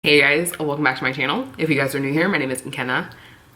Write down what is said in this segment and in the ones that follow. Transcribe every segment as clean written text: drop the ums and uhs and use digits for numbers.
Hey guys, welcome back to my channel. If you guys are new here, my name is Nkenna.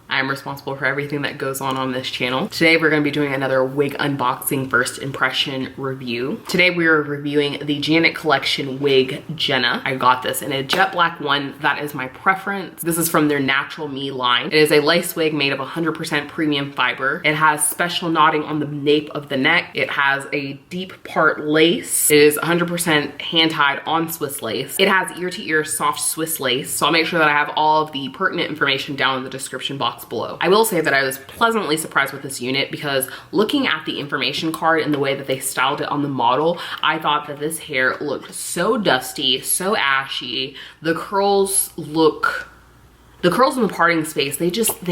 I'm responsible for everything that goes on this channel. Today we're going to be doing another wig unboxing first impression review. Today we are reviewing the Janet Collection wig Jenna. I got this in a jet black one. That is my preference. This is from their Natural Me line. It is a lace wig made of 100% premium fiber. It has special knotting on the nape of the neck. It has a deep part lace. It is 100% hand tied on Swiss lace. It has ear to ear soft Swiss lace. So I'll make sure that I have all of the pertinent information down in the description box below. I will say that I was pleasantly surprised with this unit because looking at the information card and the way that they styled it on the model, I thought that this hair looked so dusty, so ashy. The curls in the parting space, they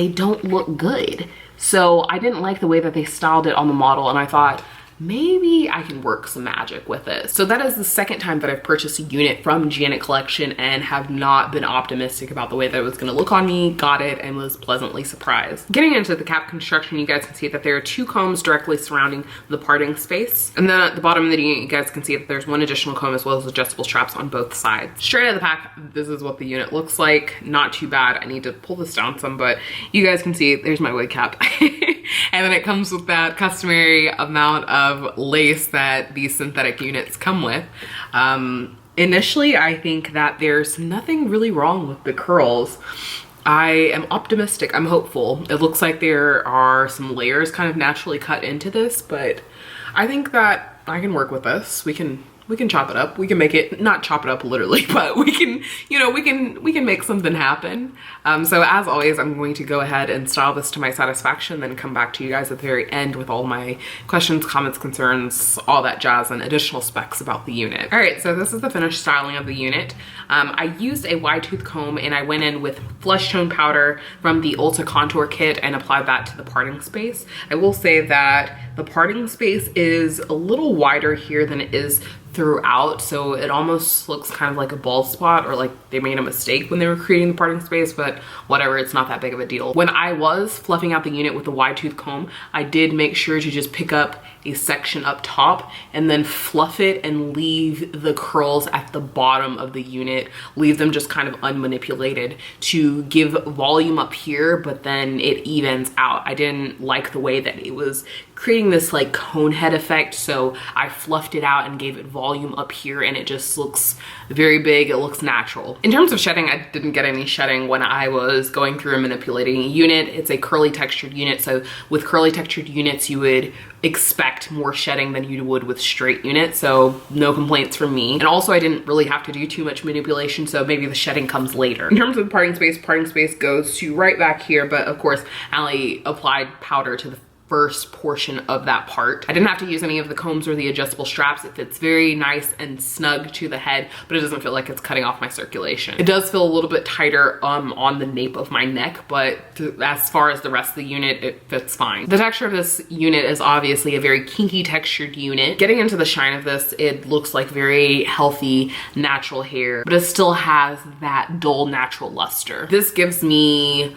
don't look good. So I didn't like the way that they styled it on the model, and I thought, maybe I can work some magic with it. So that is the second time that I've purchased a unit from Janet Collection and have not been optimistic about the way that it was gonna look on me. Got it and was pleasantly surprised. Getting into the cap construction, you guys can see that there are two combs directly surrounding the parting space. And then at the bottom of the unit, you guys can see that there's one additional comb as well as adjustable straps on both sides. Straight out of the pack, this is what the unit looks like. Not too bad. I need to pull this down some, but you guys can see there's my wig cap. And then it comes with that customary amount of lace that these synthetic units come with. Initially, I think that there's nothing really wrong with the curls. I am optimistic, I'm hopeful. It looks like there are some layers kind of naturally cut into this, but I think that I can work with this. We can chop it up. We can make it, not chop it up literally, but we can, you know, we can make something happen. So as always, I'm going to go ahead and style this to my satisfaction, then come back to you guys at the very end with all my questions, comments, concerns, all that jazz, and additional specs about the unit. All right, so this is the finished styling of the unit. I used a wide tooth comb and I went in with flesh tone powder from the Ulta Contour Kit and applied that to the parting space. I will say that the parting space is a little wider here than it is throughout, so it almost looks kind of like a bald spot, or like they made a mistake when they were creating the parting space, but whatever, it's not that big of a deal. When I was fluffing out the unit with the wide tooth comb, I did make sure to just pick up a section up top and then fluff it and leave the curls at the bottom of the unit, leave them just kind of unmanipulated to give volume up here, but then it evens out. I didn't like the way that it was creating this like cone head effect, so I fluffed it out and gave it volume up here, and it just looks very big. It looks natural. In terms of shedding, I didn't get any shedding when I was going through and manipulating a unit. It's a curly textured unit, so with curly textured units you would expect more shedding than you would with straight units, so no complaints from me. And also I didn't really have to do too much manipulation, so maybe the shedding comes later. In terms of the parting space goes to right back here, but of course I applied powder to the first portion of that part. I didn't have to use any of the combs or the adjustable straps. It fits very nice and snug to the head, but it doesn't feel like it's cutting off my circulation. It does feel a little bit tighter on the nape of my neck, but as far as the rest of the unit, it fits fine. The texture of this unit is obviously a very kinky textured unit. Getting into the shine of this, it looks like very healthy, natural hair, but it still has that dull, natural luster. This gives me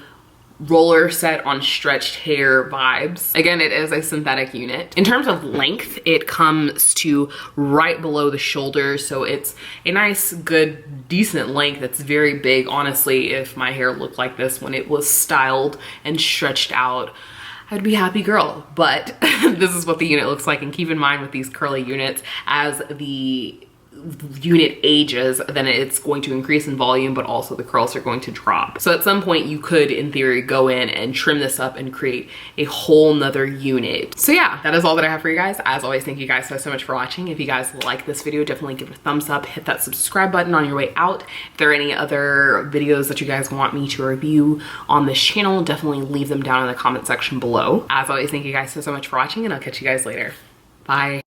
roller set on stretched hair vibes. Again, it is a synthetic unit. In terms of length, it comes to right below the shoulder, so it's a nice, good, decent length. It's very big. Honestly, if my hair looked like this when it was styled and stretched out, I'd be a happy girl, but this is what the unit looks like. And keep in mind with these curly units, as the unit ages, then it's going to increase in volume, but also the curls are going to drop. So at some point you could, in theory, go in and trim this up and create a whole nother unit. So yeah, that is all that I have for you guys. As always, thank you guys so much for watching. If you guys like this video, definitely give it a thumbs up, hit that subscribe button on your way out. If there are any other videos that you guys want me to review on this channel, definitely leave them down in the comment section below. As always, thank you guys so much for watching, and I'll catch you guys later. Bye.